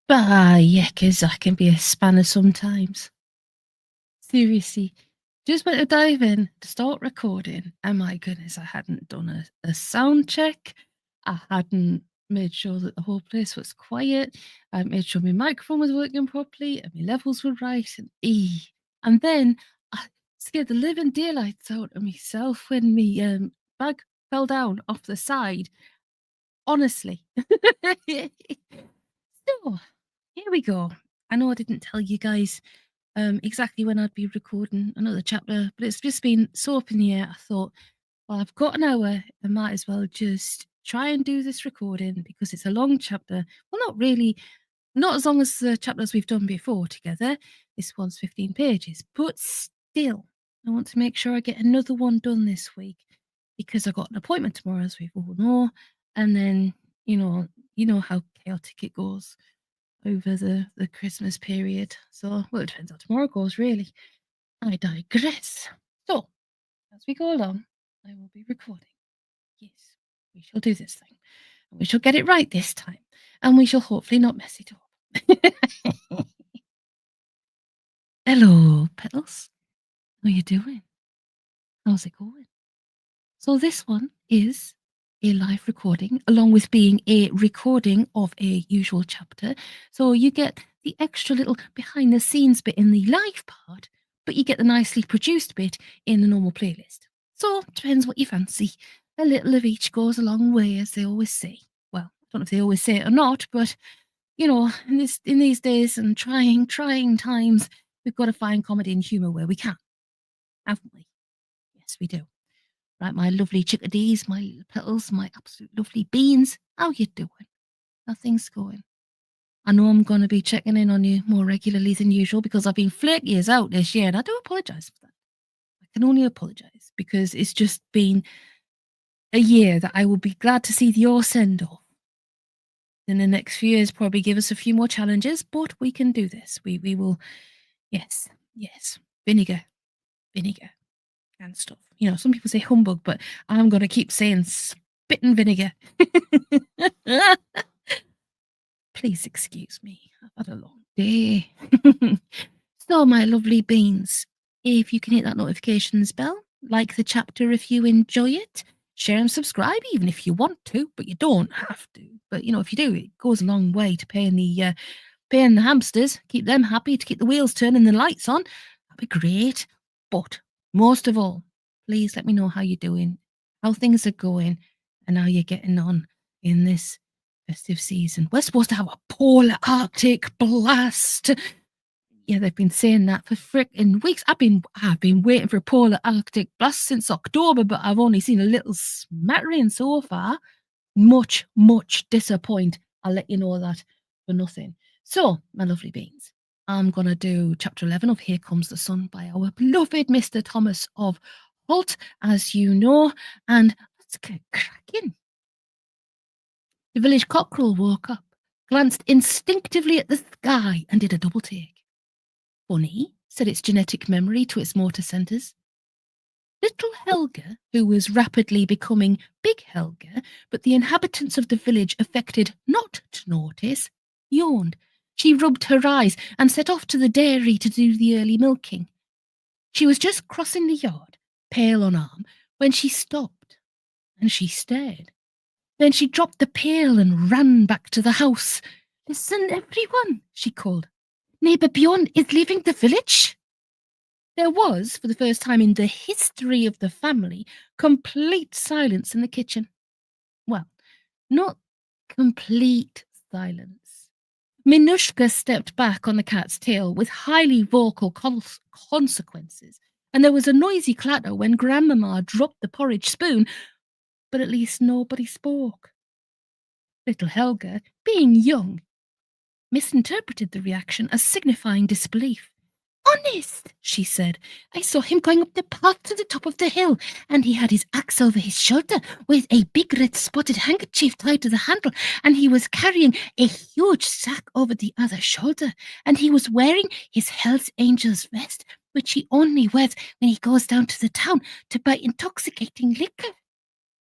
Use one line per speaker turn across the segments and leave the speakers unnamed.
Yeah, 'cause I can be a spanner sometimes. Seriously. Just went to dive in to start recording, and my goodness, I hadn't done a sound check. I hadn't made sure that the whole place was quiet. I made sure my microphone was working properly and my levels were right. And then I scared the living daylights out of myself when my bag fell down off the side. Honestly. So here we go. I know I didn't tell you guys exactly when I'd be recording another chapter, but it's just been so up in the air. I thought, well, I've got an hour. I might as well just try and do this recording because it's a long chapter. Well, not really, not as long as the chapters we've done before together. This one's 15 pages, but still, I want to make sure I get another one done this week because I got an appointment tomorrow, as we all know. And then, you know how chaotic it goes over the Christmas period. So, well, it depends how tomorrow goes, really. I digress. So, as we go along, I will be recording. Yes, we shall do this thing. And we shall get it right this time. And we shall hopefully not mess it up. Hello, Petals. How are you doing? How's it going? So this one is a live recording, along with being a recording of a usual chapter. So you get the extra little behind the scenes bit in the live part, but you get the nicely produced bit in the normal playlist. So depends what you fancy. A little of each goes a long way, as they always say. Well, I don't know if they always say it or not, but in these days and trying times, we've got to find comedy and humour where we can, haven't we? Yes, we do. Right, my lovely chickadees, my little petals, my absolute lovely beans. How you doing? How things going? I know I'm going to be checking in on you more regularly than usual because I've been flaky as out this year, and I do apologise for that. I can only apologise because it's just been a year that I will be glad to see your send off. In the next few years, probably give us a few more challenges, but we can do this. We will. Yes, yes. Vinegar, vinegar. And stuff. Some people say humbug, but I'm going to keep saying spit and vinegar. Please excuse me. I've had a long day. So, my lovely beans, if you can hit that notifications bell, like the chapter if you enjoy it, share and subscribe even if you want to, but you don't have to. But if you do, it goes a long way to paying the hamsters, keep them happy, to keep the wheels turning, the lights on. That'd be great. But most of all, please let me know how you're doing, how things are going, and how you're getting on in this festive season. We're supposed to have a polar Arctic blast. Yeah, they've been saying that for frickin' weeks. I've been waiting for a polar Arctic blast since October, but I've only seen a little smattering so far. Much, much disappoint. I'll let you know that for nothing. So, my lovely beans, I'm going to do chapter 11 of Here Comes the Sun by our beloved Mr. Thomas of Holt, as you know, and let's get cracking. The village cockerel woke up, glanced instinctively at the sky, and did a double take. Funny, said its genetic memory to its motor centres. Little Helga, who was rapidly becoming Big Helga, but the inhabitants of the village affected not to notice, yawned. She rubbed her eyes and set off to the dairy to do the early milking. She was just crossing the yard, pail on arm, when she stopped, and she stared. Then she dropped the pail and ran back to the house. Listen, everyone, she called. Neighbour Bjorn is leaving the village. There was, for the first time in the history of the family, complete silence in the kitchen. Well, not complete silence. Minushka stepped back on the cat's tail with highly vocal consequences, and there was a noisy clatter when Grandmama dropped the porridge spoon, but at least nobody spoke. Little Helga, being young, misinterpreted the reaction as signifying disbelief. Honest, she said. I saw him going up the path to the top of the hill, and he had his axe over his shoulder with a big red spotted handkerchief tied to the handle, and he was carrying a huge sack over the other shoulder, and he was wearing his Hell's Angels vest, which he only wears when he goes down to the town to buy intoxicating liquor.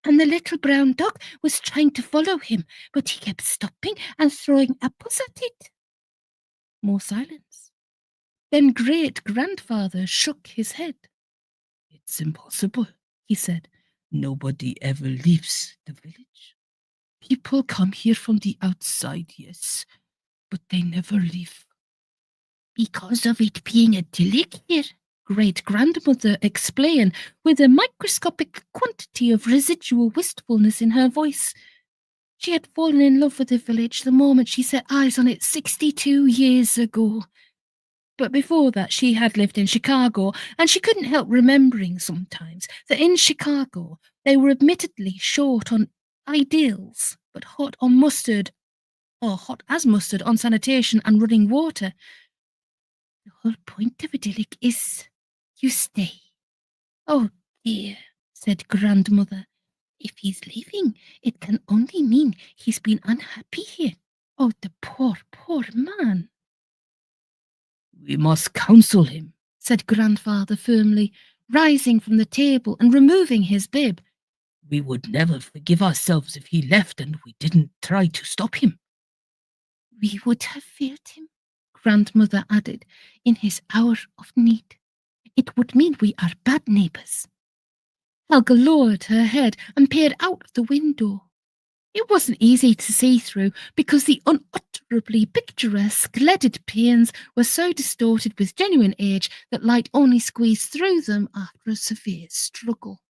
And the little brown dog was trying to follow him, but he kept stopping and throwing apples at it. More silence. Then great-grandfather shook his head. It's impossible, he said. Nobody ever leaves the village. People come here from the outside, yes, but they never leave. Because of it being idyllic here, great-grandmother explained with a microscopic quantity of residual wistfulness in her voice. She had fallen in love with the village the moment she set eyes on it 62 years ago. But before that, she had lived in Chicago, and she couldn't help remembering sometimes that in Chicago they were admittedly short on ideals, but hot on mustard, or hot as mustard on sanitation and running water. The whole point of idyllic is you stay. Oh dear, said grandmother. If he's leaving, it can only mean he's been unhappy here. Oh, the poor, poor man. We must counsel him, said grandfather firmly, rising from the table and removing his bib. We would never forgive ourselves if he left and we didn't try to stop him. We would have failed him, grandmother added, in his hour of need. It would mean we are bad neighbours. Helga lowered her head and peered out of the window. It wasn't easy to see through because the unutterably picturesque leaded panes were so distorted with genuine age that light only squeezed through them after a severe struggle.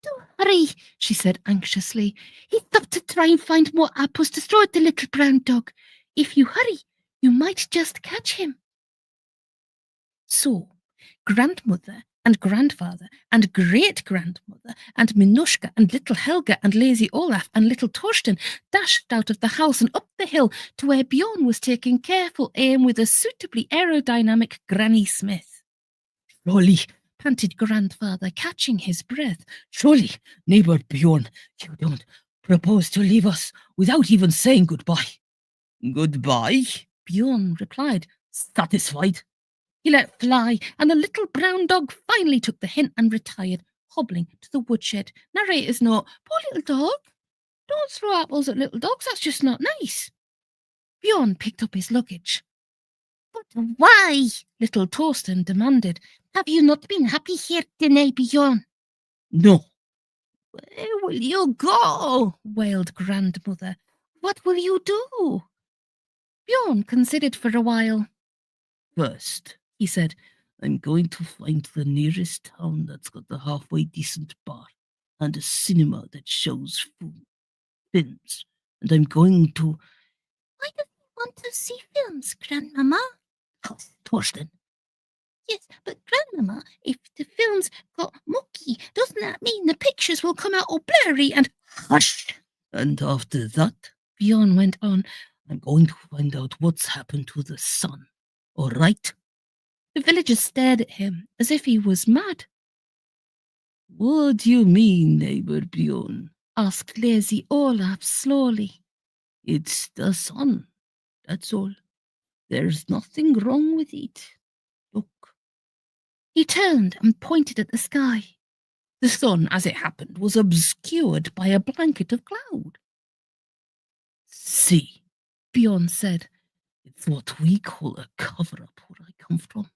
Do hurry, she said anxiously. He's up to try and find more apples to throw at the little brown dog. If you hurry, you might just catch him. So, grandmother and grandfather and great-grandmother and Minushka and little Helga and lazy Olaf and little Torsten dashed out of the house and up the hill to where Bjorn was taking careful aim with a suitably aerodynamic Granny Smith. Surely, panted grandfather, catching his breath. Surely, neighbour Bjorn, you don't propose to leave us without even saying goodbye. Goodbye, Bjorn replied, satisfied. He let fly, and the little brown dog finally took the hint and retired, hobbling to the woodshed. Narrator's note, poor little dog. Don't throw apples at little dogs, that's just not nice. Bjorn picked up his luggage. But why? Little Torsten demanded. Have you not been happy here today, Bjorn? No. Where will you go? Wailed grandmother. What will you do? Bjorn considered for a while. First, he said, I'm going to find the nearest town that's got a halfway decent bar and a cinema that shows films. And I'm going to... Why do you want to see films, Grandmama? Hush, Torsten. Yes, but Grandmama, if the films got mucky, doesn't that mean the pictures will come out all blurry and... Hush! And after that, Bjorn went on, I'm going to find out what's happened to the sun. All right? The villagers stared at him as if he was mad. What do you mean, neighbour Bjorn? Asked lazy Olaf slowly. It's the sun, that's all. There's nothing wrong with it. Look. He turned and pointed at the sky. The sun, as it happened, was obscured by a blanket of cloud. See, Bjorn said. It's what we call a cover-up where I come from.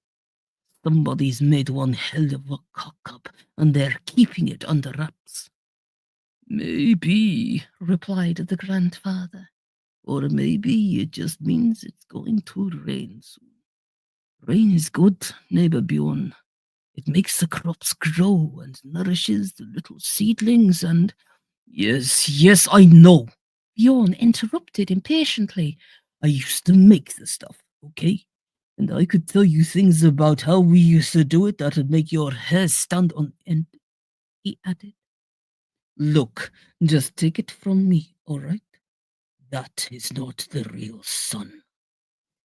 Somebody's made one hell of a cock-up, and they're keeping it under wraps. Maybe, replied the grandfather. Or maybe it just means it's going to rain soon. Rain is good, neighbour Bjorn. It makes the crops grow and nourishes the little seedlings and... Yes, I know. Bjorn interrupted impatiently. I used to make the stuff, okay? And I could tell you things about how we used to do it that'd make your hair stand on end, he added. Look, just take it from me, all right? That is not the real sun.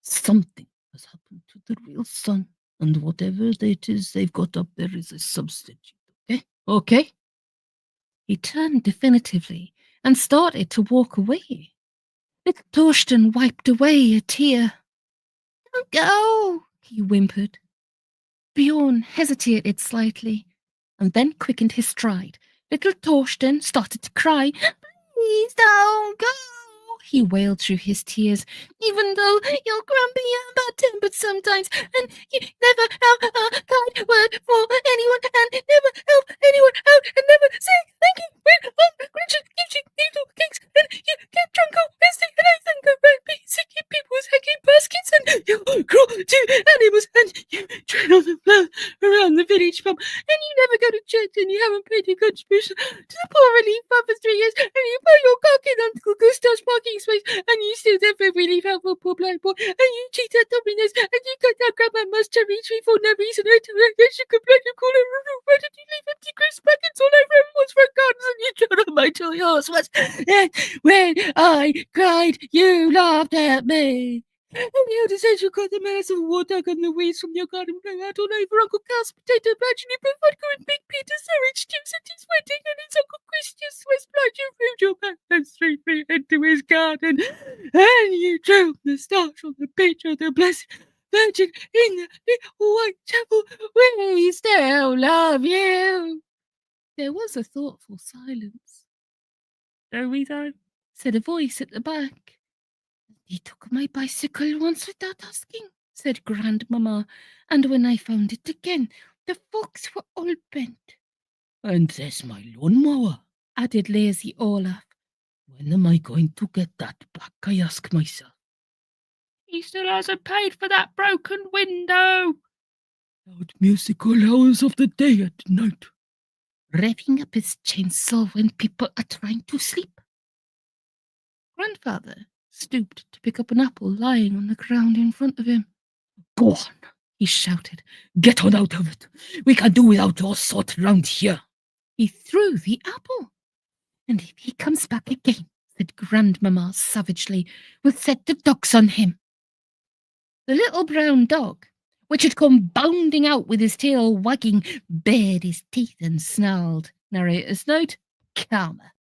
Something has happened to the real sun, and whatever it is they've got up there is a substitute, okay? Okay? He turned definitively and started to walk away. Little Torsten wiped away a tear. Don't go, he whimpered. Bjorn hesitated slightly and then quickened his stride. Little Torsten started to cry. Please don't go. he wailed through his tears. Even though you're grumpy and bad-tempered sometimes, and you never have a kind word for anyone, and never help anyone out, and never say thank you when Richard gives you little cakes, and you get drunk on Wednesday, and I think about babysitting people's hanging baskets, and you cruel to animals, and you tread on the floor around the village pub, and you never go to church, and you haven't paid your contribution to the poor relief fund for 3 years, and you pay your cock in Uncle Gustav's parking space, and you still never relief help for poor blind boy, and you cheat at Domino's, and you cut down Grandma Cherry Tree for no reason, and you complain you call her, why did you leave empty crisp packets all over everyone's front gardens, and you trod on my toy horse once, and when I cried, you laughed at me. And the elder said you got the mass of water and the weeds from your garden blow out all over Uncle Cal's potato patch, and you put vodka and Big Peter's orange juice at his wedding, and it's Uncle Christian's Swiss blood you moved your backwards 3 feet into his garden, and you drove the starch on the picture of the Blessed Virgin in the little white chapel. We still love you. There was a thoughtful silence. "Story time?" said a voice at the back. "He took my bicycle once without asking," said Grandmamma, "and when I found it again, the forks were all bent." "And there's my lawnmower," added lazy Olaf. "When am I going to get that back, I ask myself." "He still hasn't paid for that broken window." "Loud music all hours of the day and night, revving up his chainsaw when people are trying to sleep." Grandfather stooped to pick up an apple lying on the ground in front of him. "Go on," he shouted. "Get on out of it. We can do without your sort round here." He threw the apple. "And if he comes back again," said Grandmamma savagely, "we'll set the dogs on him." The little brown dog, which had come bounding out with his tail wagging, bared his teeth and snarled. Narrator's note: karma.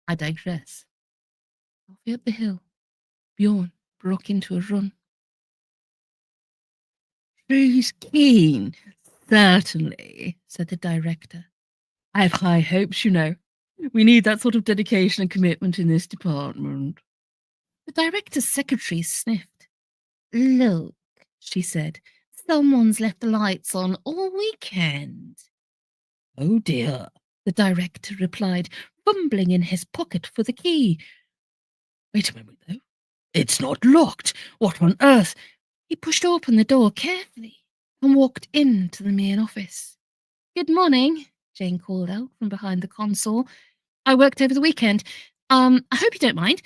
I digress. Halfway up the hill, Bjorn broke into a run. "She's keen, certainly," said the director. "I have high hopes, you know. We need that sort of dedication and commitment in this department." The director's secretary sniffed. "Look," she said, "someone's left the lights on all weekend." "Oh dear," the director replied, fumbling in his pocket for the key. "Wait a moment, though. It's not locked. What on earth?" He pushed open the door carefully and walked into the main office. "Good morning," Jane called out from behind the console. "I worked over the weekend. I hope you don't mind.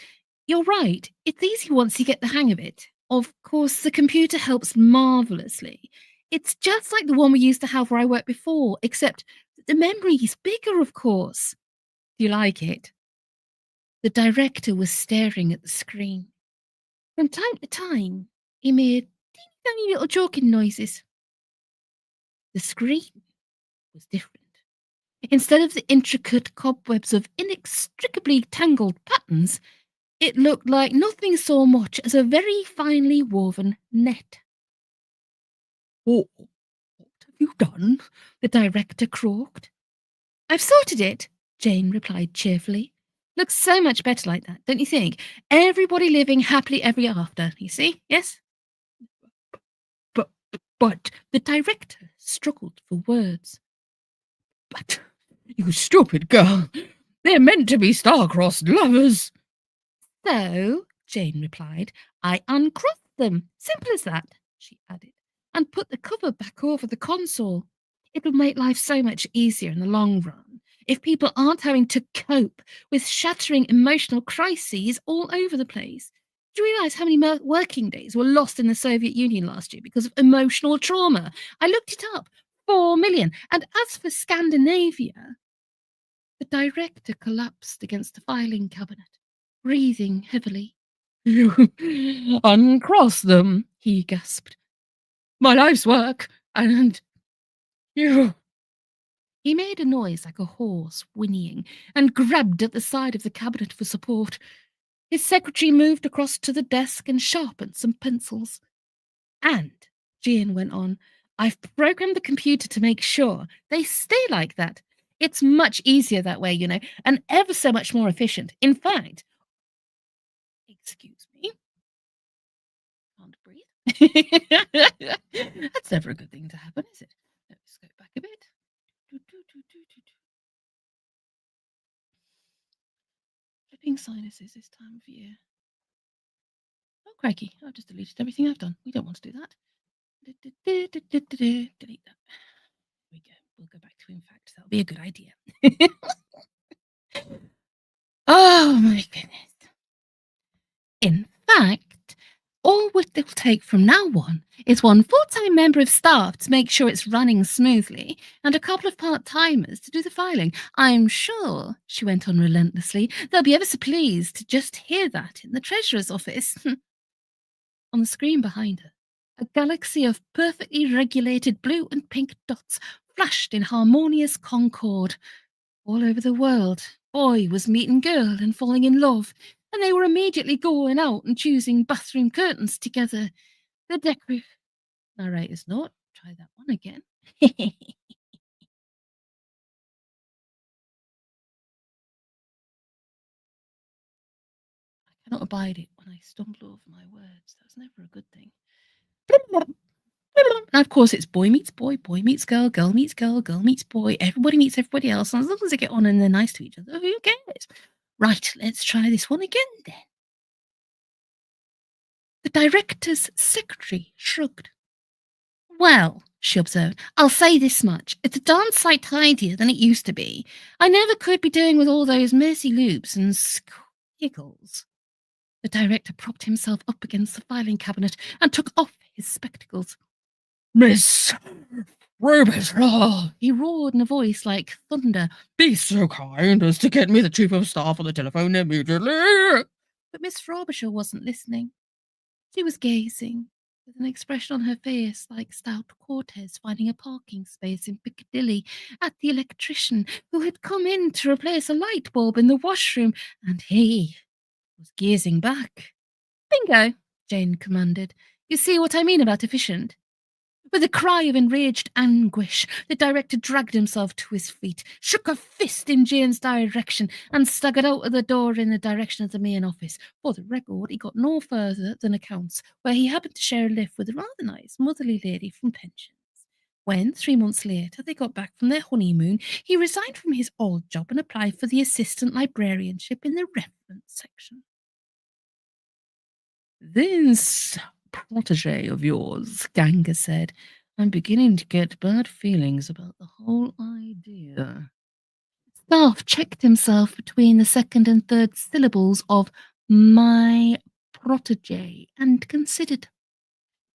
You're right. It's easy once you get the hang of it. Of course, the computer helps marvelously. It's just like the one we used to have where I worked before, except the memory is bigger, of course. Do you like it?" The director was staring at the screen. From time to time, he made teeny tiny little joking noises. The screen was different. Instead of the intricate cobwebs of inextricably tangled patterns, it looked like nothing so much as a very finely woven net. "Oh, what have you done?" the director croaked. "I've sorted it," Jane replied cheerfully. "Looks so much better like that, don't you think? Everybody living happily ever after, you see? Yes?" But, but the director struggled for words. "But, you stupid girl, they're meant to be star-crossed lovers." "So," Jane replied, "I uncrossed them. Simple as that," she added, "and put the cover back over the console. It'll make life so much easier in the long run if people aren't having to cope with shattering emotional crises all over the place. Do you realise how many working days were lost in the Soviet Union last year because of emotional trauma? I looked it up. 4 million. And as for Scandinavia..." The director collapsed against the filing cabinet, breathing heavily. "You uncross them," he gasped. "My life's work, and you..." He made a noise like a horse whinnying and grabbed at the side of the cabinet for support. His secretary moved across to the desk and sharpened some pencils. "And," Jane went on, "I've programmed the computer to make sure they stay like that. It's much easier that way, you know, and ever so much more efficient. In fact, excuse me. Can't breathe. That's never a good thing to happen, is it? Let's go back a bit. Flipping sinuses this time of year. Oh, crikey. I've just deleted everything I've done. We don't want to do that. Delete that. There we go. We'll go back to in fact. That'll be a good idea. Oh, my goodness. In fact, all it'll take from now on is one full-time member of staff to make sure it's running smoothly, and a couple of part-timers to do the filing. I'm sure, she went on relentlessly, they'll be ever so pleased to just hear that in the treasurer's office. On the screen behind her, a galaxy of perfectly regulated blue and pink dots flashed in harmonious concord. All over the world, boy was meeting girl and falling in love, and they were immediately going out and choosing bathroom curtains together. The decorator. Narrator's note. Try that one again. I cannot abide it when I stumble over my words. That's never a good thing. And of course, it's boy meets boy, boy meets girl, girl meets girl, girl meets boy. Everybody meets everybody else. And as long as they get on and they're nice to each other, who cares? Right, let's try this one again then. The director's secretary shrugged. Well, she observed, I'll say this much. It's a darn sight tidier than it used to be. I never could be doing with all those mercy loops and squiggles. The director propped himself up against the filing cabinet and took off his spectacles. Miss Rubis, he roared in a voice like thunder. Be so kind as to get me the chief of staff on the telephone immediately. But Miss Frobisher wasn't listening. She was gazing, with an expression on her face like stout Cortez finding a parking space in Piccadilly, at the electrician who had come in to replace a light bulb in the washroom, and he was gazing back. Bingo, Jane commanded. You see what I mean about efficient? With a cry of enraged anguish, the director dragged himself to his feet, shook a fist in Jane's direction, and staggered out of the door in the direction of the main office. For the record, he got no further than accounts, where he happened to share a lift with a rather nice motherly lady from pensions. When, 3 months later, they got back from their honeymoon, he resigned from his old job and applied for the assistant librarianship in the reference section. This protege of yours, Ganga said, I'm beginning to get bad feelings about the whole idea. Staff checked himself between the second and third syllables of my protege and considered.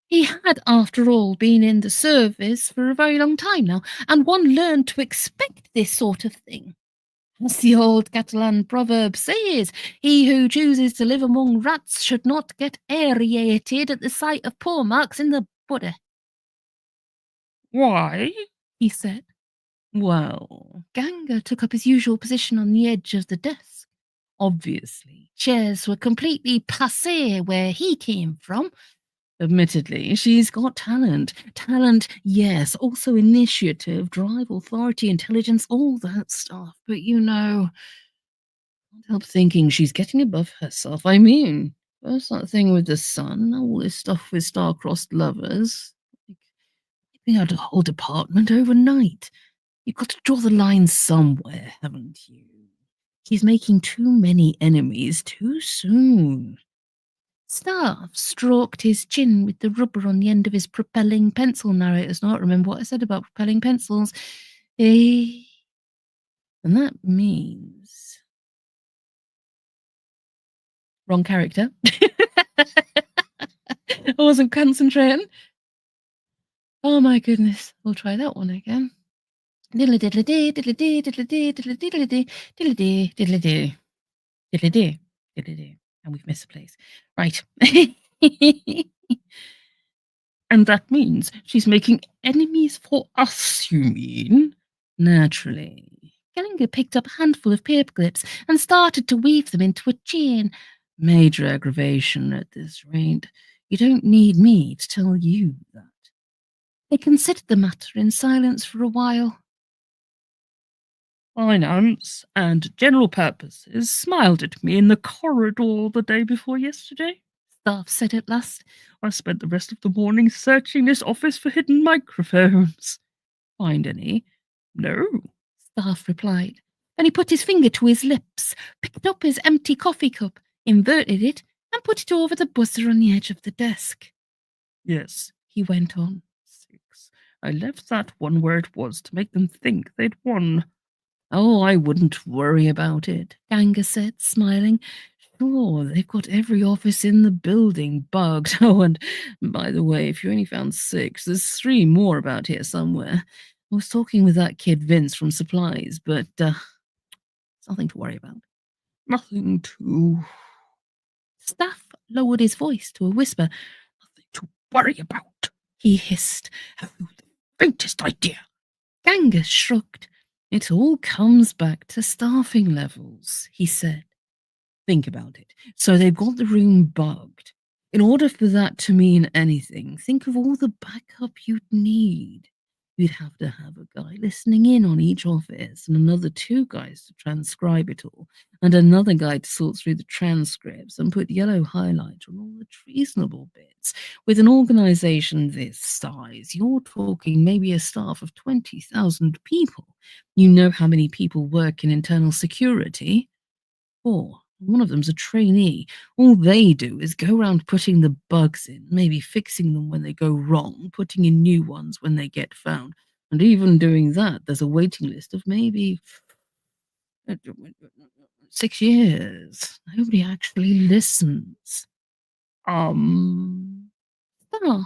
He had, after all, been in the service for a very long time now, and one learned to expect this sort of thing. As the old Catalan proverb says, he who chooses to live among rats should not get aerated at the sight of paw marks in the body. Why? He said. Well, Ganga took up his usual position on the edge of the desk. Obviously, chairs were completely passé where he came from. Admittedly, she's got talent. Talent, yes, also initiative, drive, authority, intelligence, all that stuff. But you know, can't help thinking she's getting above herself. I mean, first that thing with the sun, all this stuff with star-crossed lovers. Like, wiping out a whole department overnight. You've got to draw the line somewhere, haven't you? She's making too many enemies too soon. Staff stroked his chin with the rubber on the end of his propelling pencil. Narrator's not remember what I said about propelling pencils. And that means wrong character. I wasn't concentrating. Oh my goodness. We'll try that one again. Diddly diddly dee, diddly dee, diddly dee, diddly dee, diddly dee, diddly dee, diddly dee, diddly dee, diddly dee. And we've missed a place. Right. And that means she's making enemies for us, you mean? Naturally. Gellinger picked up a handful of paper clips and started to weave them into a chain. Major aggravation at this rate. You don't need me to tell you that. They considered the matter in silence for a while.
finance, and general purposes smiled at me in the corridor the day before yesterday.
Staff said at last.
I spent the rest of the morning searching this office for hidden microphones. Find any? No.
Staff replied. Then he put his finger to his lips, picked up his empty coffee cup, inverted it, and put it over the buzzer on the edge of the desk.
Yes,
He went on.
6. I left that one where it was to make them think they'd won.
Oh, I wouldn't worry about it, Ganga said, smiling. Sure, they've got every office in the building bugged. Oh, and by the way, if you only found 6, there's 3 more about here somewhere. I was talking with that kid Vince from supplies, but it's nothing to worry about.
Nothing to...
Staff lowered his voice to a whisper.
Nothing to worry about,
he hissed.
Have you the faintest idea?
Ganga shrugged. It all comes back to staffing levels, he said. Think about it. So they've got the room bugged. In order for that to mean anything, think of all the backup you'd need. You'd have to have a guy listening in on each office, and another 2 guys to transcribe it all, and another guy to sort through the transcripts and put yellow highlight on all the treasonable bits. With an organisation this size, you're talking maybe a staff of 20,000 people. You know how many people work in internal security? 4. One of them's a trainee. All they do is go around putting the bugs in, maybe fixing them when they go wrong, putting in new ones when they get found. And even doing that, there's a waiting list of maybe 6 years. Nobody actually listens. Staff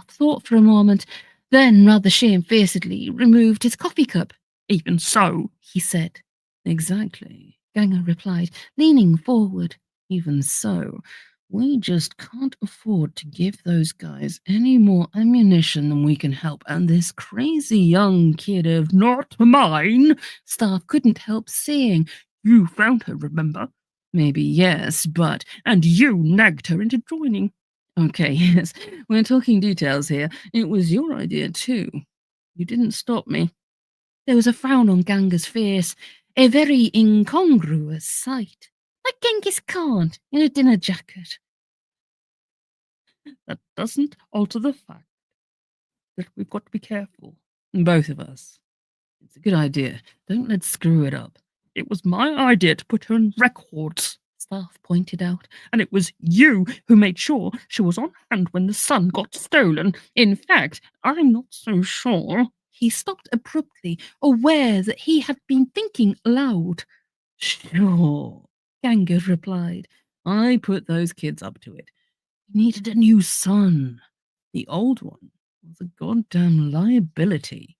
thought for a moment, then rather shamefacedly removed his coffee cup.
Even so,
he said. Exactly, Ganga replied, leaning forward. Even so, we just can't afford to give those guys any more ammunition than we can help. And this crazy young kid of
not mine,
Staff couldn't help saying.
You found her, remember?
Maybe yes, but...
And you nagged her into joining.
Okay, yes, we're talking details here. It was your idea too. You didn't stop me. There was a frown on Ganga's face, a very incongruous sight, like Genghis Khan in a dinner jacket.
That doesn't alter the fact that we've got to be careful.
Both of us. It's a good idea. Don't let's screw it up.
It was my idea to put her in records,
Staff pointed out.
And it was you who made sure she was on hand when the son got stolen. In fact, I'm not so sure.
He stopped abruptly, aware that he had been thinking aloud. Sure, Ganga replied. I put those kids up to it. We needed a new son. The old one was a goddamn liability.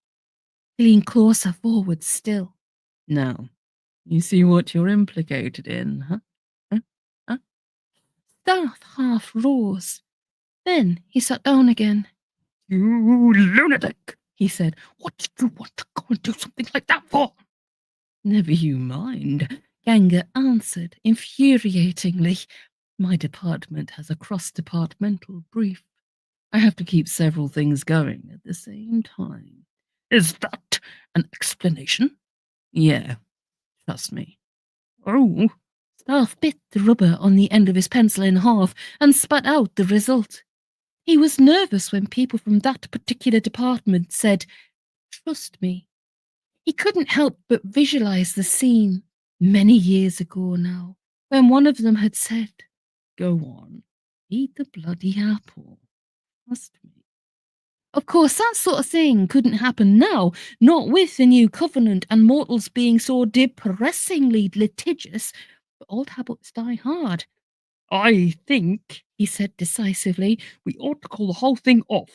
He leaned closer forward still. Now, you see what you're implicated in, huh? Staff half rose. Then he sat down again.
You lunatic, he said. What did you want to go and do something like that for?
Never you mind, Ganga answered infuriatingly. My department has a cross-departmental brief. I have to keep several things going at the same time.
Is that an explanation?
Yeah, trust me.
Oh.
Staff bit the rubber on the end of his pencil in half and spat out the result. He was nervous when people from that particular department said, trust me. He couldn't help but visualize the scene many years ago now, when one of them had said, go on, eat the bloody apple. Trust me. Of course, that sort of thing couldn't happen now, not with the new covenant and mortals being so depressingly litigious, but old habits die hard.
I think,
he said decisively,
we ought to call the whole thing off.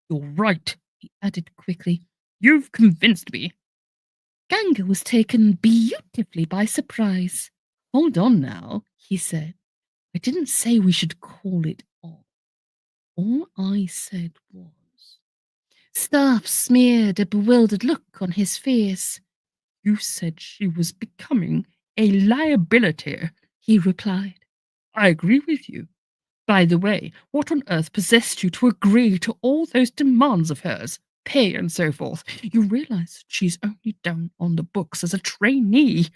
You're right,
he added quickly.
You've convinced me.
Ganga was taken beautifully by surprise. Hold on now, he said. I didn't say we should call it off. All I said was... Staff smeared a bewildered look on his face.
You said she was becoming a liability,
he replied.
I agree with you. By the way, what on earth possessed you to agree to all those demands of hers? pay and so forth. You realise she's only down on the books as a trainee.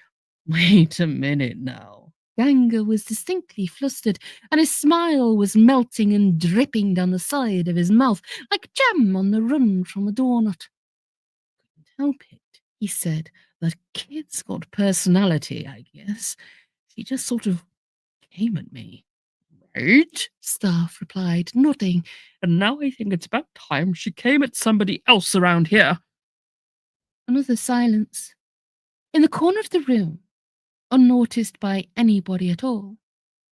Wait a minute now.
Ganga was distinctly flustered, and his smile was melting and dripping down the side of his mouth like jam on the run from a doughnut. "Couldn't help it," he said. "That kid's got personality, I guess. She just sort of came at me."
Right?
Staff replied, nodding.
And now I think it's about time she came at somebody else around here.
Another silence. In the corner of the room, unnoticed by anybody at all,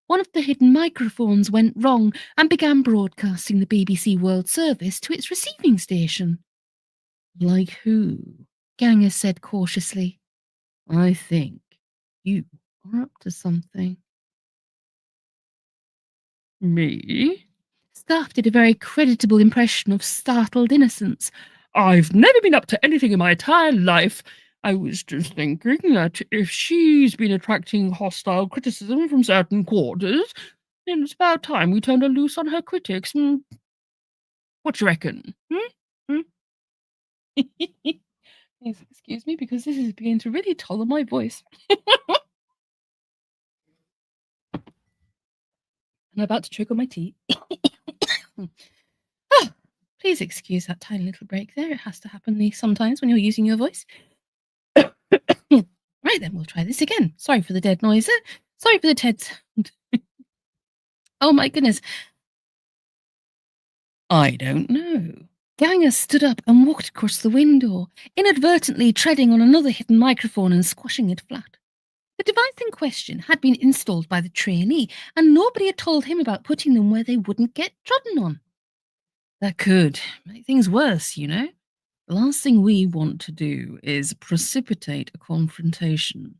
one of the hidden microphones went wrong and began broadcasting the BBC World Service to its receiving station.
Like who?
Ganger said cautiously.
I think you are up to something. Me?
Staff did a very creditable impression of startled innocence.
I've never been up to anything in my entire life. I was just thinking that if she's been attracting hostile criticism from certain quarters, then it's about time we turned her loose on her critics. What do you reckon? Please excuse me, because this is beginning to really toll on my voice. I'm about to choke on my tea.
Please excuse that tiny little break there. It has to happen sometimes when you're using your voice. Right then, we'll try this again. Sorry for the dead noise. Sorry for the dead sound. Oh my goodness.
I don't know.
Ganger stood up and walked across the window, inadvertently treading on another hidden microphone and squashing it flat. The device in question had been installed by the trainee, and nobody had told him about putting them where they wouldn't get trodden on.
That could make things worse, you know? The last thing we want to do is precipitate a confrontation.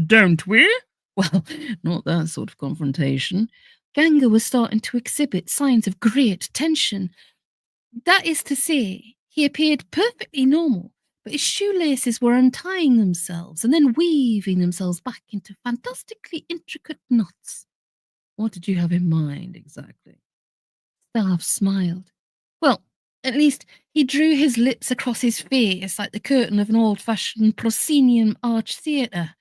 Don't we?
Well, not that sort of confrontation. Ganger was starting to exhibit signs of great tension. That is to say, he appeared perfectly normal, but his shoelaces were untying themselves and then weaving themselves back into fantastically intricate knots.
What did you have in mind exactly?
Staff smiled. Well, at least he drew his lips across his face like the curtain of an old-fashioned proscenium arch theatre.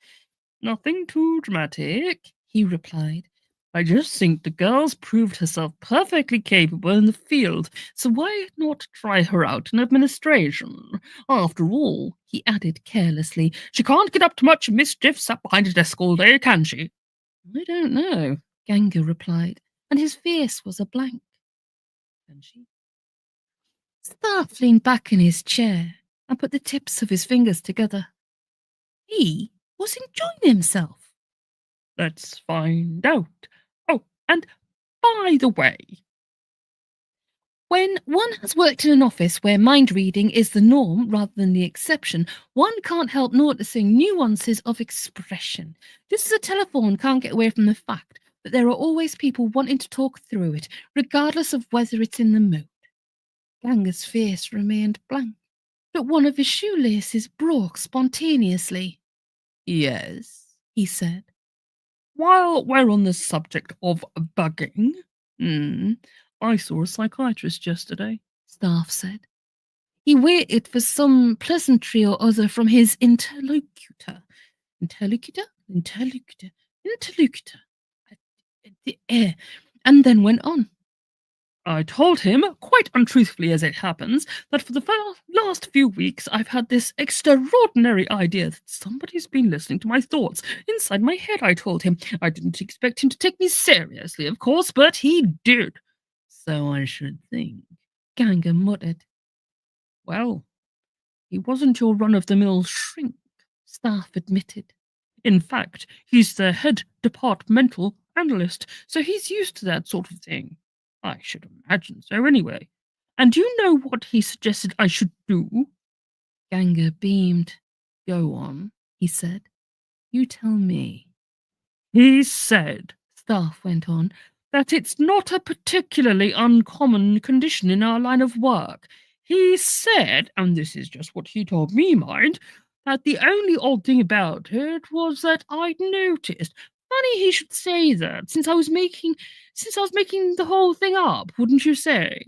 Nothing too dramatic, he replied. I just think the girl's proved herself perfectly capable in the field, so why not try her out in administration? After all, he added carelessly, she can't get up to much mischief sat behind a desk all day, can she?
I don't know, Ganger replied, and his face was a blank. Can she? Staff leaned back in his chair and put the tips of his fingers together. He was enjoying himself.
Let's find out. Oh, and by the way,
when one has worked in an office where mind reading is the norm rather than the exception, one can't help noticing nuances of expression. Just as a telephone can't get away from the fact that there are always people wanting to talk through it, regardless of whether it's in the mood. Ganger's face remained blank, but one of his shoelaces broke spontaneously.
yes,
He said.
While we're on the subject of bugging, I saw a psychiatrist yesterday,
Staff said. He waited for some pleasantry or other from his interlocutor. Interlocutor. And then went on.
I told him, quite untruthfully as it happens, that for the last few weeks I've had this extraordinary idea that somebody's been listening to my thoughts inside my head, I told him. I didn't expect him to take me seriously, of course, but he did. So I should think,
Ganger muttered.
Well, he wasn't your run-of-the-mill shrink,
Staff admitted.
In fact, he's the head departmental analyst, so he's used to that sort of thing. I should imagine so, anyway. And do you know what he suggested I should do?
Ganger beamed.
Go on,
he said. You tell me.
He said,
Staff went on,
that it's not a particularly uncommon condition in our line of work. He said, and this is just what he told me, mind, that the only odd thing about it was that I'd noticed. Funny he should say that, since I was making the whole thing up, wouldn't you say?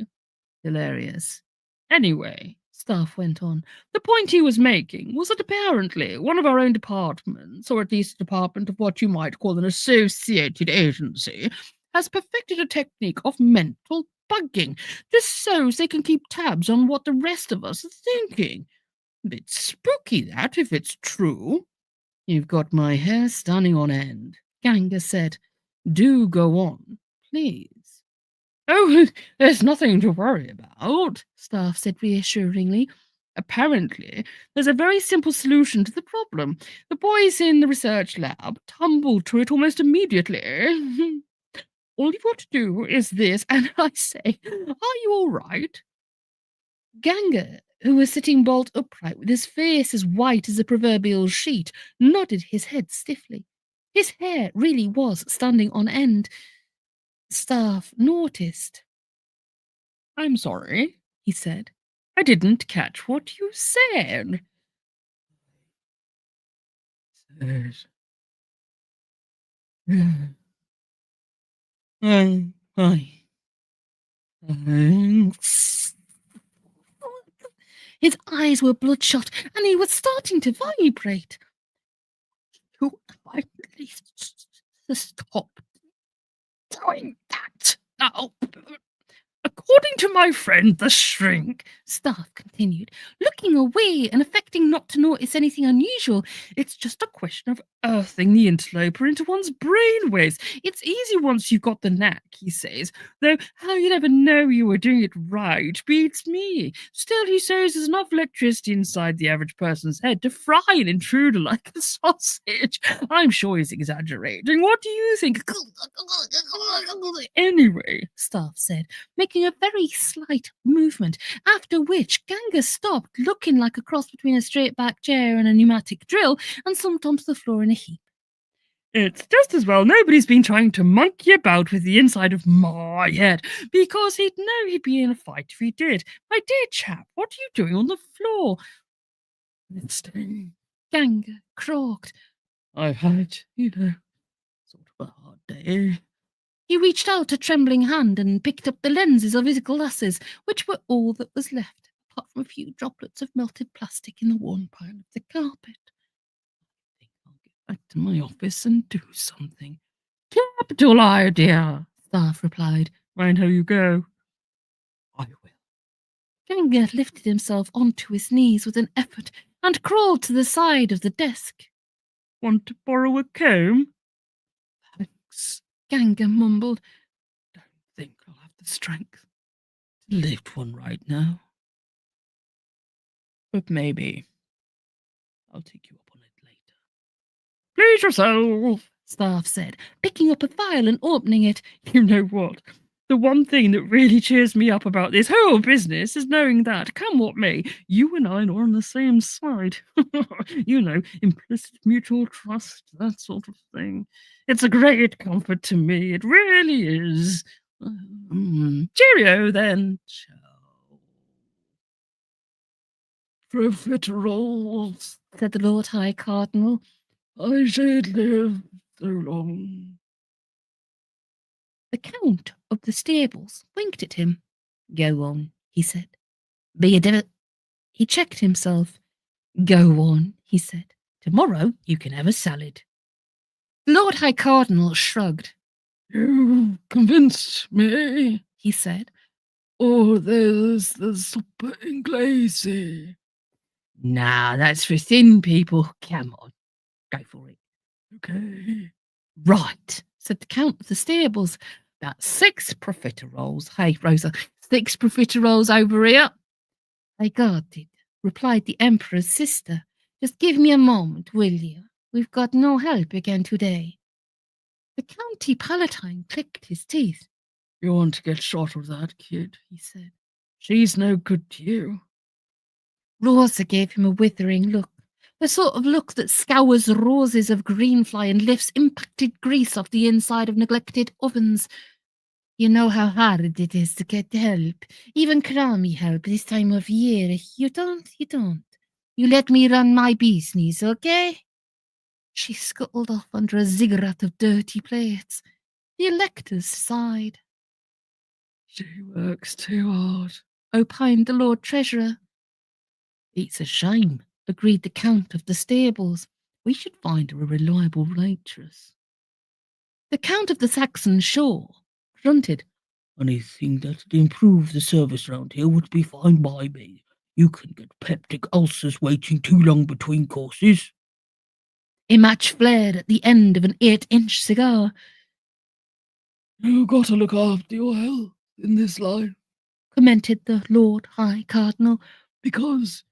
Hilarious.
Anyway, Staff went on. The point he was making was that apparently one of our own departments, or at least a department of what you might call an associated agency, has perfected a technique of mental bugging, just so they can keep tabs on what the rest of us are thinking. A bit spooky, that, if it's true. You've got my hair standing on end, Ganga said. Do go on, please. Oh, there's nothing to worry about, Staff said reassuringly. Apparently, there's a very simple solution to the problem. The boys in the research lab tumbled to it almost immediately. All you've got to do is this, and I say, are you all right? Ganga, who was sitting bolt upright with his face as white as a proverbial sheet, nodded his head stiffly. His hair really was standing on end. Staff noticed. I'm sorry, he said. I didn't catch what you said. His eyes were bloodshot, and he was starting to vibrate. You finally stop doing that now. According to my friend the shrink, Staff continued, looking away and affecting not to notice anything unusual, it's just a question of earthing the interloper into one's brainwaves. It's easy once you've got the knack, he says, though how you'd ever know you were doing it right beats me. Still, he says there's enough electricity inside the average person's head to fry an intruder like a sausage. I'm sure he's exaggerating. What do you think? Anyway, Staff said, making a very slight movement, after which Ganga stopped, looking like a cross between a straight-back chair and a pneumatic drill, and slumped onto the floor in a heap. It's just as well nobody's been trying to monkey about with the inside of my head, because he'd know he'd be in a fight if he did. My dear chap, what are you doing on the floor? It's Ganga croaked. I've had, sort of a hard day. He reached out a trembling hand and picked up the lenses of his glasses, which were all that was left, apart from a few droplets of melted plastic in the worn pile of the carpet. I think I'll get back to my office and do something. Capital idea, Staff replied. Mind how you go. I will. Ganga lifted himself onto his knees with an effort and crawled to the side of the desk. Want to borrow a comb? Thanks, Ganga mumbled. Don't think I'll have the strength to lift one right now. But maybe I'll take you up on it later. Please yourself, Staff said, picking up a file and opening it. You know what? The one thing that really cheers me up about this whole business is knowing that, come what may, you and I are on the same side. Implicit mutual trust, that sort of thing. It's a great comfort to me, it really is. Cheerio, then. Ciao. Profiteroles, said the Lord High Cardinal. I should live so long. The Count of the Stables winked at him. Go on, he said. Be a devil. He checked himself. Go on, he said. Tomorrow you can have a salad. The Lord High Cardinal shrugged. You convinced me, he said. Oh, there's the supper inglese. Nah, that's for thin people. Come on, go for it. Okay. Right, said the Count of the Stables. About 6 profiteroles. Hey, Rosa, 6 profiteroles over here. I got it, replied the Emperor's sister. Just give me a moment, will you? We've got no help again today. The County Palatine clicked his teeth. You want to get shot of that kid, he said. She's no good to you. Rosa gave him a withering look, the sort of look that scours roses of greenfly and lifts impacted grease off the inside of neglected ovens. You know how hard it is to get help, even crummy help this time of year. You don't. You let me run my business, okay? She scuttled off under a ziggurat of dirty plates. The electors sighed. She works too hard, opined the Lord Treasurer.
It's a shame, agreed the Count of the Stables. We should find her a reliable waitress. The Count of the Saxon Shore grunted. Anything that'd improve the service round here would be fine by me. You can get peptic ulcers waiting too long between courses. A match flared at the end of an 8-inch cigar. You gotta look after your health in this life, commented the Lord High Cardinal, because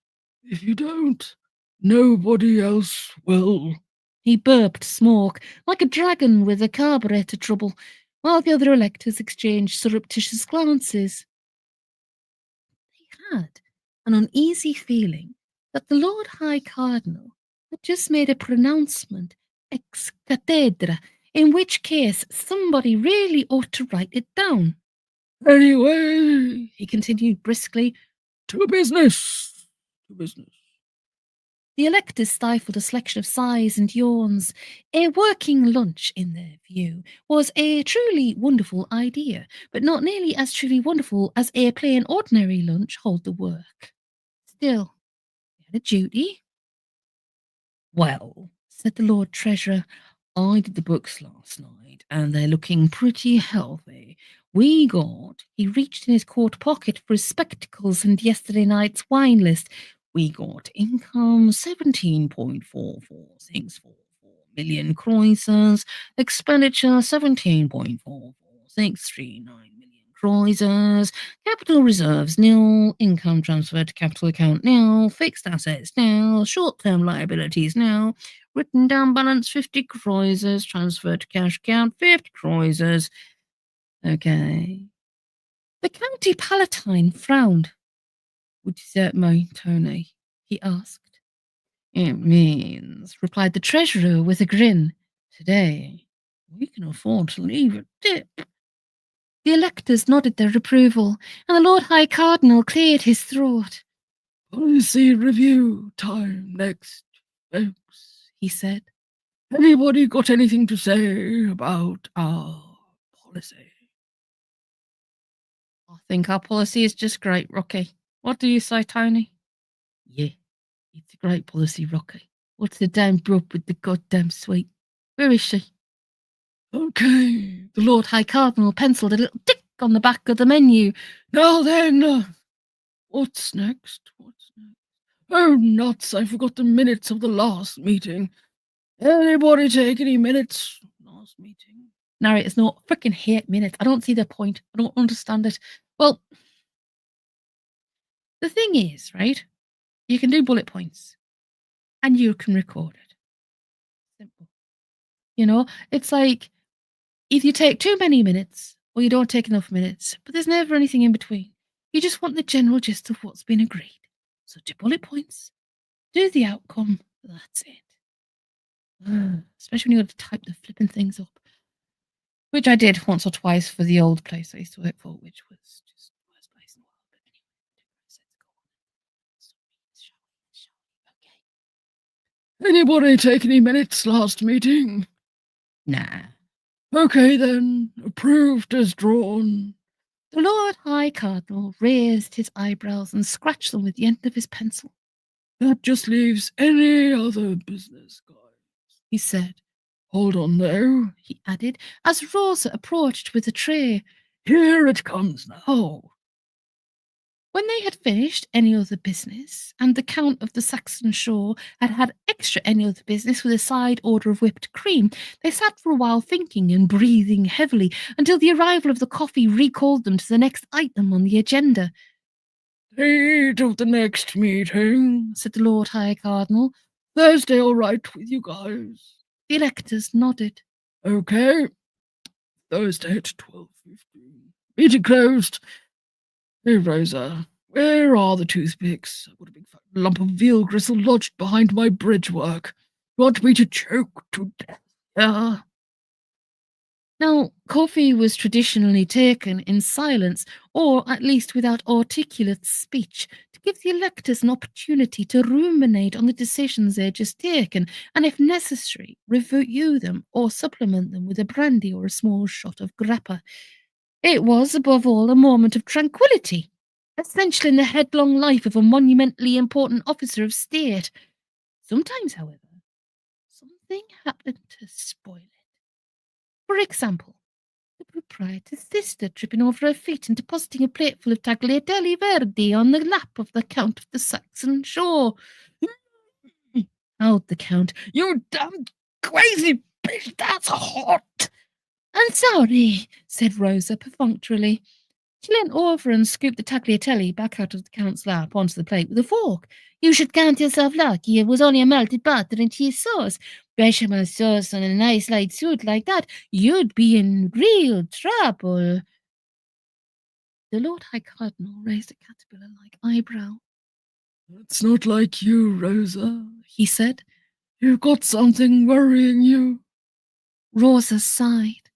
if you don't, nobody else will. He burped smoke like a dragon with a carburetor trouble, while the other electors exchanged surreptitious glances. They had an uneasy feeling that the Lord High Cardinal had just made a pronouncement ex cathedra, in which case somebody really ought to write it down. Anyway, he continued briskly, to business, to business. The electors stifled a selection of sighs and yawns. A working lunch, in their view, was a truly wonderful idea, but not nearly as truly wonderful as a plain ordinary lunch hold the work. Still, they had a duty. Well, said the Lord Treasurer, I did the books last night, and they're looking pretty healthy. He reached in his coat pocket for his spectacles and yesterday night's wine list. We got income 17.4464 million kreuzers, expenditure 17.44639 million kreuzers, capital reserves nil, income transferred to capital account nil, fixed assets nil, short-term liabilities nil, written down balance 50 kreuzers, transferred to cash account 50 kreuzers. Okay. The County Palatine frowned. Would you desert me, Tony? He asked. It means, replied the Treasurer with a grin, today we can afford to leave a tip. The electors nodded their approval, and the Lord High Cardinal cleared his throat. Policy review time next, folks, he said. Anybody got anything to say about our policy? I think our policy is just great, Rocky. What do you say, Tony? Yeah, it's a great policy, Rocky. What's the damn grub with the goddamn sweet? Where is she? Okay, the Lord High Cardinal penciled a little tick on the back of the menu. Now then, what's next? What's next? Oh, nuts, I forgot the minutes of the last meeting. Anybody take any minutes? Last meeting. Narrator's not freaking hate minutes. I don't see the point. I don't understand it. Well, the thing is, right? You can do bullet points and you can record it. Simple. You know, it's like if you take too many minutes or you don't take enough minutes, but there's never anything in between. You just want the general gist of what's been agreed. So do bullet points, do the outcome, that's it. Especially when you got to type the flipping things up. Which I did once or twice for the old place I used to work for, which was just the worst place in the world. But anyway, okay. Anybody take any minutes last meeting? Nah. Okay then, approved as drawn. The Lord High Cardinal raised his eyebrows and scratched them with the end of his pencil. That just leaves any other business, guys, he said. Hold on though, he added, as Rosa approached with a tray. Here it comes now. When they had finished any other business, and the Count of the Saxon Shore had had extra any other business with a side order of whipped cream, they sat for a while thinking and breathing heavily until the arrival of the coffee recalled them to the next item on the agenda. Date of the next meeting, said the Lord High Cardinal. Thursday all right with you guys? The electors nodded. Okay. Thursday at 12:15. Meeting closed. Hey, Rosa, where are the toothpicks? I've got a big fat lump of veal gristle lodged behind my bridge work. You want me to choke to death? Yeah. Now, coffee was traditionally taken in silence, or at least without articulate speech, to give the electors an opportunity to ruminate on the decisions they had just taken, and if necessary, review them or supplement them with a brandy or a small shot of grappa. It was, above all, a moment of tranquillity. essential in the headlong life of a monumentally important officer of state. Sometimes, however, something happened to spoil it. For example, the proprietor's sister tripping over her feet and depositing a plateful of tagliatelle verdi on the lap of the Count of the Saxon shore. Howled the Count. "You damned crazy bitch, that's hot!" "I'm sorry," said Rosa perfunctorily. She leant over and scooped the tagliatelle back out of the Count's lap onto the plate with a fork. "You should count yourself lucky it was only a melted butter and cheese sauce. Bechamel sauce on a nice light suit like that, you'd be in real trouble." The Lord High Cardinal raised a caterpillar-like eyebrow. "It's not like you, Rosa," he said. "You've got something worrying you." Rosa sighed.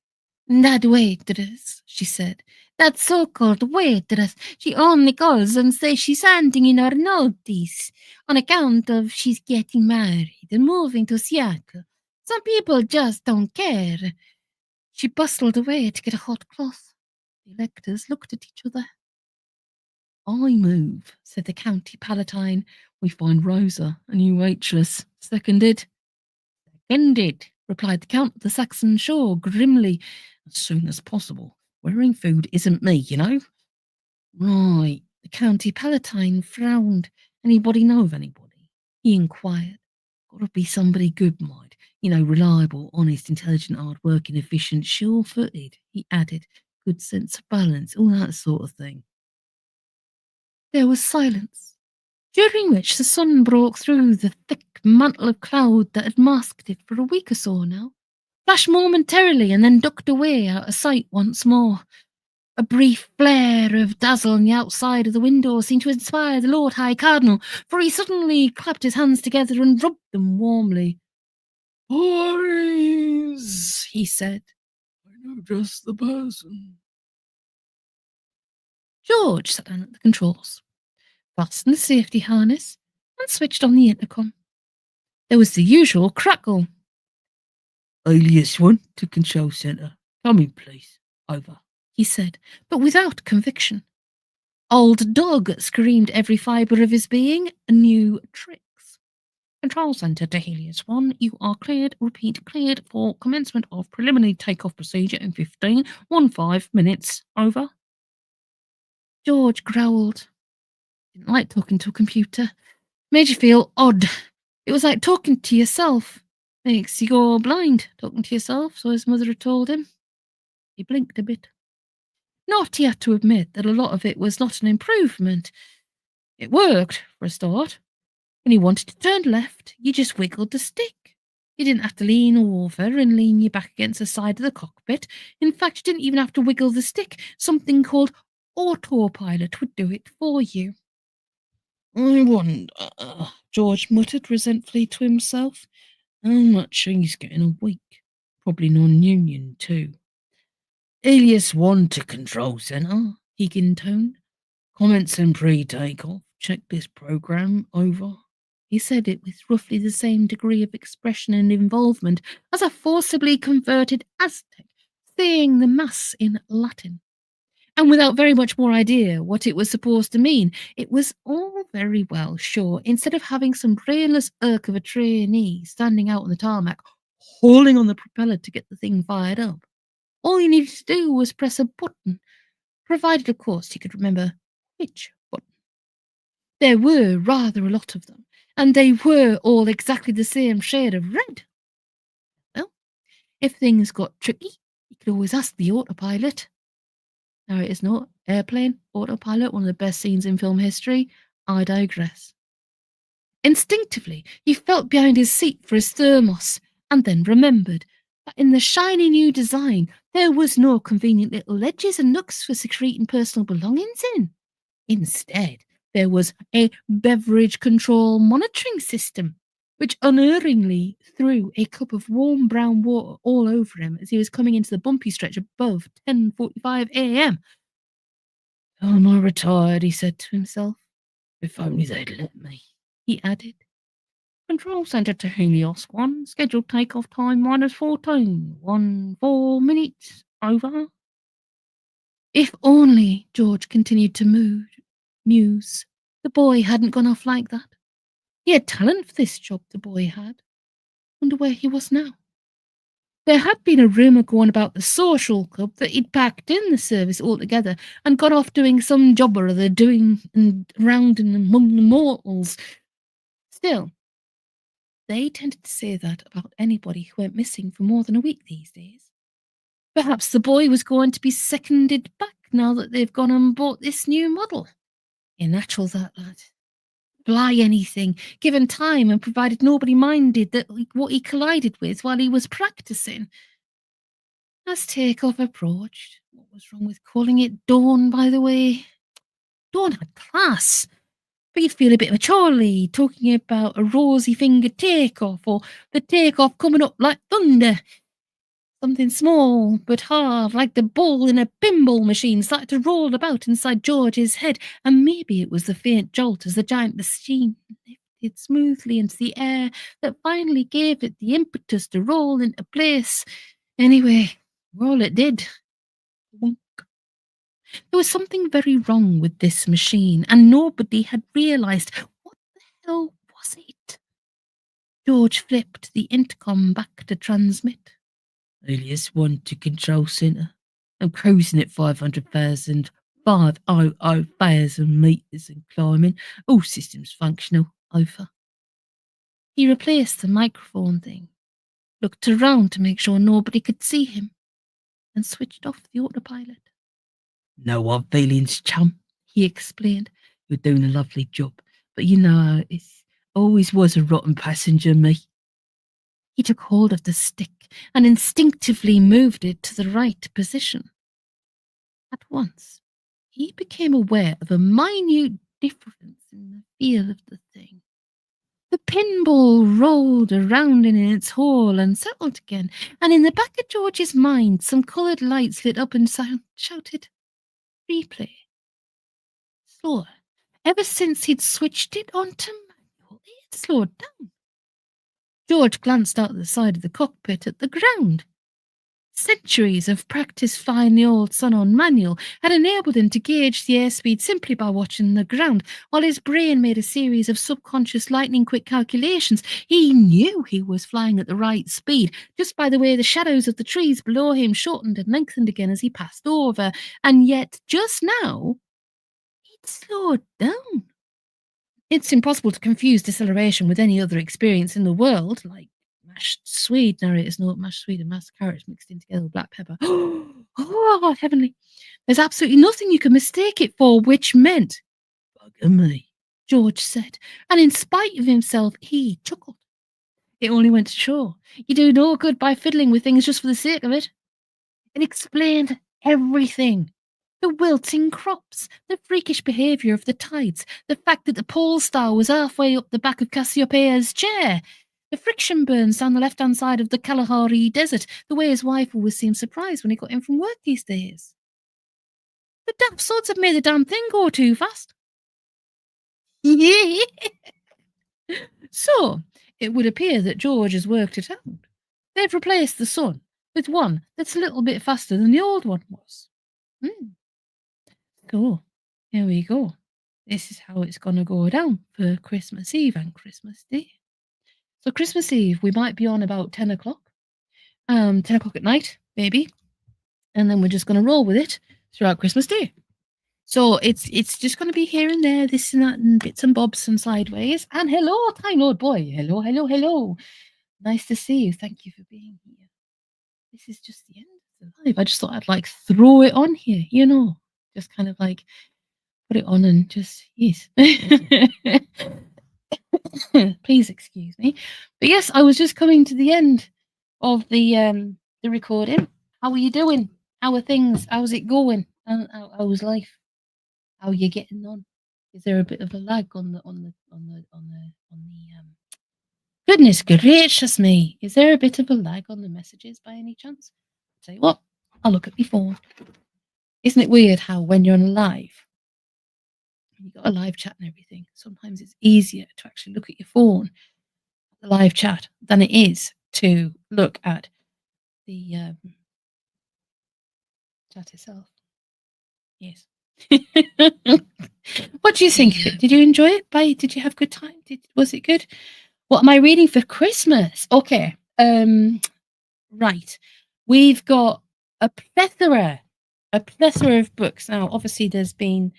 "That waitress," she said. "That so-called waitress. She only calls and says she's handing in her notice on account of she's getting married and moving to Seattle. Some people just don't care." She bustled away to get a hot cloth. The electors looked at each other. "I move," said the County Palatine. "We find Rosa a new waitress. Seconded." "Seconded," replied the Count of the Saxon shore grimly. "As soon as possible. Wearing food isn't me, you know." "Right." The County Palatine frowned. "Anybody know of anybody?" he inquired. "Gotta be somebody good, mind. You know, reliable, honest, intelligent, hard-working, efficient, sure-footed," he added. "Good sense of balance, all that sort of thing." There was silence, during which the sun broke through the thick mantle of cloud that had masked it for a week or so now, flashed momentarily and then ducked away out of sight once more. A brief flare of dazzle on the outside of the window seemed to inspire the Lord High Cardinal, for he suddenly clapped his hands together and rubbed them warmly. "Boys," he said, "I know just the person." George sat down at the controls, fastened the safety harness, and switched on the intercom. There was the usual crackle. "Alias 1 to control center. Come in, please. Over," he said, but without conviction. Old Dog screamed every fibre of his being. New tricks. "Control center to Helios 1. You are cleared. Repeat, cleared for commencement of preliminary takeoff procedure in 15 minutes. Over." George growled. Didn't like talking to a computer. Made you feel odd. It was like talking to yourself. Makes you go blind, talking to yourself, so his mother had told him. He blinked a bit. Not, he had to admit, that a lot of it was not an improvement. It worked, for a start. When you wanted to turn left, you just wiggled the stick. You didn't have to lean over and lean your back against the side of the cockpit. In fact, you didn't even have to wiggle the stick. Something called autopilot would do it for you. "I wonder," George muttered resentfully to himself, "how much he's getting a week. Probably non-union, too." "Alias 1 to control center," he intoned. "Commencing pre-takeoff. Check this program. Over." He said it with roughly the same degree of expression and involvement as a forcibly converted Aztec saying the Mass in Latin, and without very much more idea what it was supposed to mean. It was all very well, sure, instead of having some brainless irk of a trainee standing out on the tarmac, hauling on the propeller to get the thing fired up. All he needed to do was press a button, provided, of course, he could remember which button. There were rather a lot of them, and they were all exactly the same shade of red. Well, if things got tricky, you could always ask the autopilot. Narrator's note: airplane, autopilot, one of the best scenes in film history. I digress. Instinctively, he felt behind his seat for his thermos, and then remembered that in the shiny new design there was no convenient little ledges and nooks for secreting personal belongings in. Instead, there was a beverage control monitoring system, which unerringly threw a cup of warm brown water all over him as he was coming into the bumpy stretch above 10:45 a.m. "Oh, am I retired?" he said to himself. "If only they'd let me," he added. "Control center to Helios 1. Scheduled takeoff time -14. 4 minutes. Over." If only George continued to mood. muse. The boy hadn't gone off like that. He had talent for this job, the boy had. Wonder where he was now. There had been a rumour going about the social club that he'd packed in the service altogether and gone off doing some job or other, doing and round and among the mortals. Still, they tended to say that about anybody who went missing for more than a week these days. Perhaps the boy was going to be seconded back now that they've gone and bought this new model. Yeah, natural that, lad. Fly anything, given time and provided nobody minded that what he collided with while he was practicing. As takeoff approached, what was wrong with calling it Dawn, by the way? Dawn had class. But you'd feel a bit of a Charlie talking about a rosy-fingered takeoff or the takeoff coming up like thunder. Something small but hard, like the ball in a pinball machine, started to roll about inside George's head, and maybe it was the faint jolt as the giant machine lifted smoothly into the air that finally gave it the impetus to roll into place. Anyway, roll it did. Wonk. There was something very wrong with this machine, and nobody had realised what the hell was it. George flipped the intercom back to transmit. Alias 1 to control centre. I'm cruising at 500,000 meters and climbing. All systems functional. Over. He replaced the microphone thing, looked around to make sure nobody could see him, and switched off the autopilot. No hard feelings, chum, he explained. You're doing a lovely job, but you know, it always was a rotten passenger, me. He took hold of the stick and instinctively moved it to the right position. At once, he became aware of a minute difference in the feel of the thing. The pinball rolled around in its hole and settled again, and in the back of George's mind, some coloured lights lit up and shouted, "Replay." Slower. Ever since he'd switched it on to manual, it had slowed down. George glanced out the side of the cockpit at the ground. Centuries of practice flying the old sun on manual had enabled him to gauge the airspeed simply by watching the ground, while his brain made a series of subconscious lightning-quick calculations. He knew he was flying at the right speed, just by the way the shadows of the trees below him shortened and lengthened again as he passed over, and yet just now he'd slowed down. It's impossible to confuse deceleration with any other experience in the world, like mashed swede. Narrators know mashed swede and mashed carrots mixed in together with black pepper. Oh, heavenly. There's absolutely nothing you can mistake it for, which meant, "Bugger me," George said, and in spite of himself, he chuckled. It only went to show you do no good by fiddling with things just for the sake of it. It explained everything. The wilting crops, the freakish behaviour of the tides, the fact that the pole star was halfway up the back of Cassiopeia's chair, the friction burns down the left-hand side of the Kalahari Desert, the way his wife always seemed surprised when he got in from work these days. The daft sods have made the damn thing go too fast. So, it would appear that George has worked it out. They've replaced the sun with one that's a little bit faster than the old one was. Cool. Here we go. This is how it's going to go down for Christmas Eve and Christmas Day. So Christmas Eve, we might be on about 10 o'clock. 10 o'clock at night, maybe. And then we're just going to roll with it throughout Christmas Day. So it's just going to be here and there, this and that, and bits and bobs and sideways. And hello, Time Lord Boy. Hello, hello, hello. Nice to see you. Thank you for being here. This is just the end of the live. I just thought I'd like throw it on here, you know. Just kind of like put it on and just, yes. Please excuse me. But yes, I was just coming to the end of the recording. How are you doing? How are things? How's it going? How's life? How are you getting on? Is there a bit of a lag on the goodness gracious me? Is there a bit of a lag on the messages by any chance? I'll tell you what, I'll look at my phone. Isn't it weird how when you're on live, you've got a live chat and everything, sometimes it's easier to actually look at your phone, the live chat, than it is to look at the chat itself. Yes. What do you you think of it? Did you enjoy it? Did you have a good time? Was it good? What am I reading for Christmas? Okay. Right. We've got a plethora of books. Now, obviously, there's been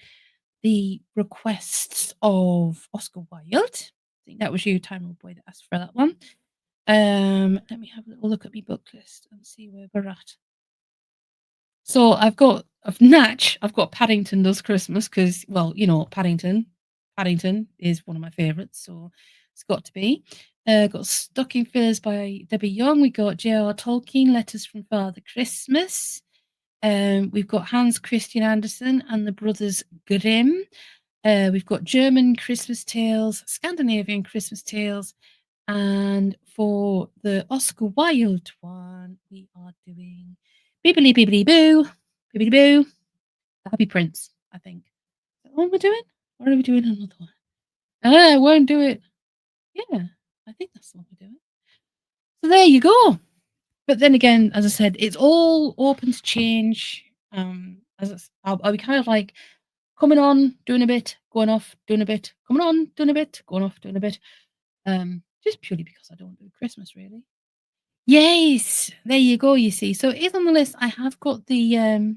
the requests of Oscar Wilde. I think that was you, Time Old Boy, that asked for that one. Let me have a little look at my book list and see where we're at. So I've got Natch. I've got Paddington Does Christmas because, well, you know, Paddington is one of my favourites, so it's got to be. Got Stocking Fillers by Debbie Young. We got J.R. Tolkien, Letters from Father Christmas. We've got Hans Christian Andersen and the Brothers Grimm. We've got German Christmas tales, Scandinavian Christmas tales, and for the Oscar Wilde one, we are doing Bibbidi Bibbidi Boo, Bibbidi Boo, The Happy Prince, I think. Is that the one we're doing? Or are we doing another one? I won't do it. Yeah, I think that's the one we're doing. So there you go. But then again, as I said, it's all open to change. I'll be kind of like coming on, doing a bit, going off, doing a bit, coming on, doing a bit, going off, doing a bit. Just purely because I don't do Christmas really. Yes, there you go. You see, so it is on the list. I have got the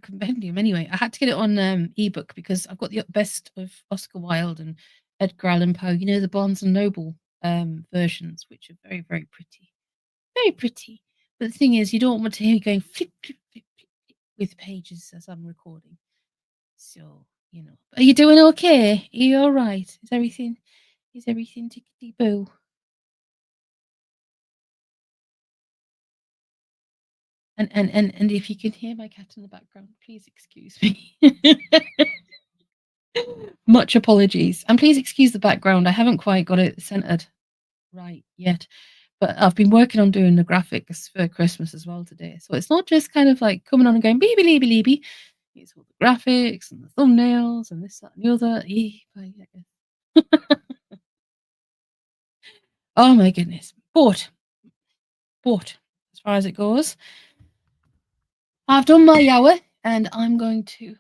compendium anyway. I had to get it on ebook because I've got the best of Oscar Wilde and Edgar Allan Poe. You know, the Barnes and Noble versions, which are very, very pretty, very pretty. But the thing is, you don't want to hear me going flip, flip, flip, flip, flip with pages as I'm recording. So you know, are you doing okay? Are you all right? Is everything tickety boo? And if you can hear my cat in the background, please excuse me. Much apologies. And please excuse the background. I haven't quite got it centered right yet. But I've been working on doing the graphics for Christmas as well today. So it's not just kind of like coming on and going beeby leeby leeby. It's all the graphics and the thumbnails and this, that, and the other. Oh my goodness. But as far as it goes, I've done my hour and I'm going to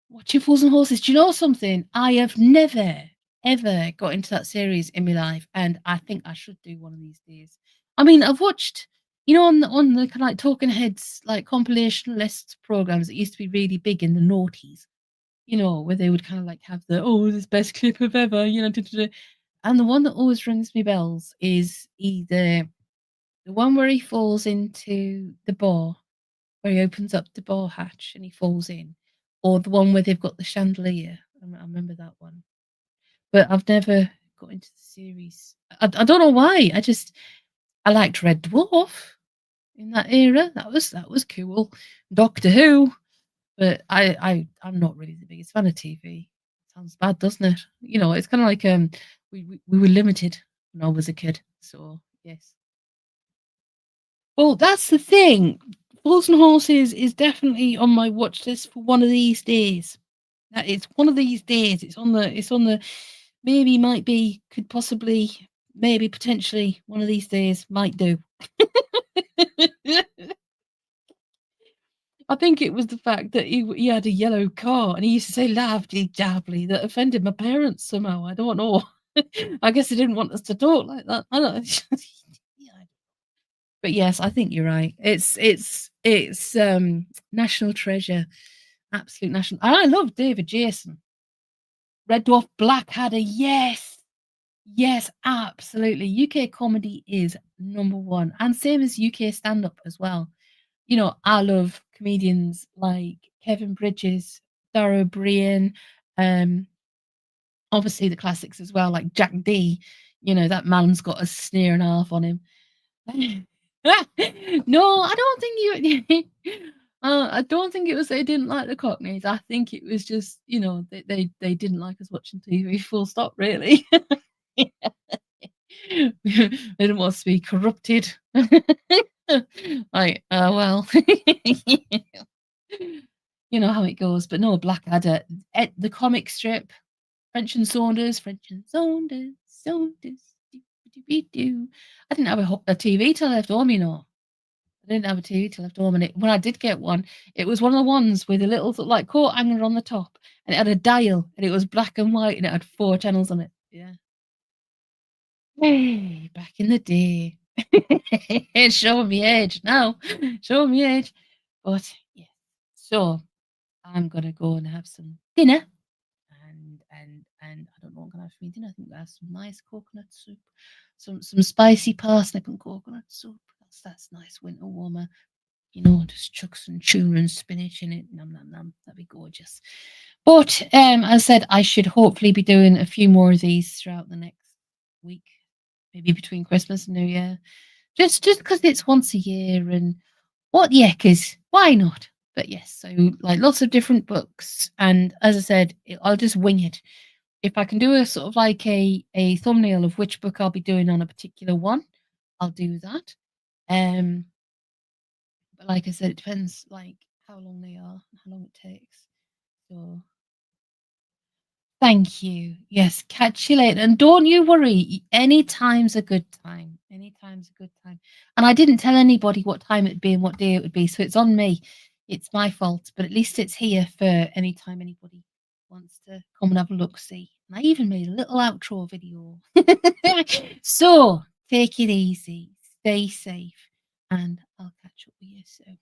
watching Fools and Horses. Do you know something? I have never, ever got into that series in my life, and I think I should do one of these days. I mean, I've watched, you know, on the kind of like Talking Heads, like compilation lists programs that used to be really big in the noughties, you know, where they would kind of like have this best clip of ever, you know, and the one that always rings me bells is either the one where he falls into the bar, where he opens up the bar hatch and he falls in, or the one where they've got the chandelier. I remember that one, but I've never got into the series. I don't know why. I liked Red Dwarf in that era. That was cool. Doctor Who, but I'm not really the biggest fan of TV. Sounds bad, doesn't it? You know, it's kind of like we were limited when I was a kid. So yes. Well, that's the thing. Fools and Horses is definitely on my watch list for one of these days. That it's one of these days. It's on the maybe, might be, could possibly, maybe, potentially one of these days might do. I think it was the fact that he had a yellow car and he used to say "lovely dabbly" that offended my parents somehow. I don't know. I guess they didn't want us to talk like that. I don't. But yes, I think you're right. It's national treasure, absolute national. And I love David Jason. Red Dwarf, Blackadder, yes, yes, absolutely. UK comedy is number one, and same as UK stand up as well. You know, I love comedians like Kevin Bridges, Dara O'Brien, obviously the classics as well, like Jack D. You know, that man's got a sneer and a half on him. No, I don't think you. I don't think it was they didn't like the Cockneys. I think it was just, you know, they didn't like us watching TV. Full stop. Really. They didn't want us to be corrupted. Like, well, you know how it goes. But no, Blackadder, the comic strip, French and Saunders, Saunders. I didn't have a TV till I left home, you know. I didn't have a TV till after home, and when I did get one, it was one of the ones with a little like coat hanger on the top, and it had a dial, and it was black and white, and it had 4 channels on it. Yeah. Hey, back in the day. Showing me age now. Showing me age. But yeah. So I'm gonna go and have some dinner. And I don't know what I'm gonna have for dinner. I think I have some nice coconut soup. Some spicy parsnip and coconut soup. That's nice winter warmer. You know, just chuck some tuna and spinach in it. Nom nom nom. That'd be gorgeous. But as I said, I should hopefully be doing a few more of these throughout the next week, maybe between Christmas and New Year. Just because it's once a year, and what the heck is why not? But yes, so like lots of different books, and as I said, I'll just wing it. If I can do a sort of like a thumbnail of which book I'll be doing on a particular one, I'll do that. But like I said, it depends like how long they are, how long it takes. So thank you. Yes, catch you later. And don't you worry, any time's a good time. Any time's a good time. And I didn't tell anybody what time it'd be and what day it would be, so it's on me. It's my fault, but at least it's here for any time anybody wants to come and have a look see. And I even made a little outro video. So take it easy, stay safe, and I'll catch up with you soon.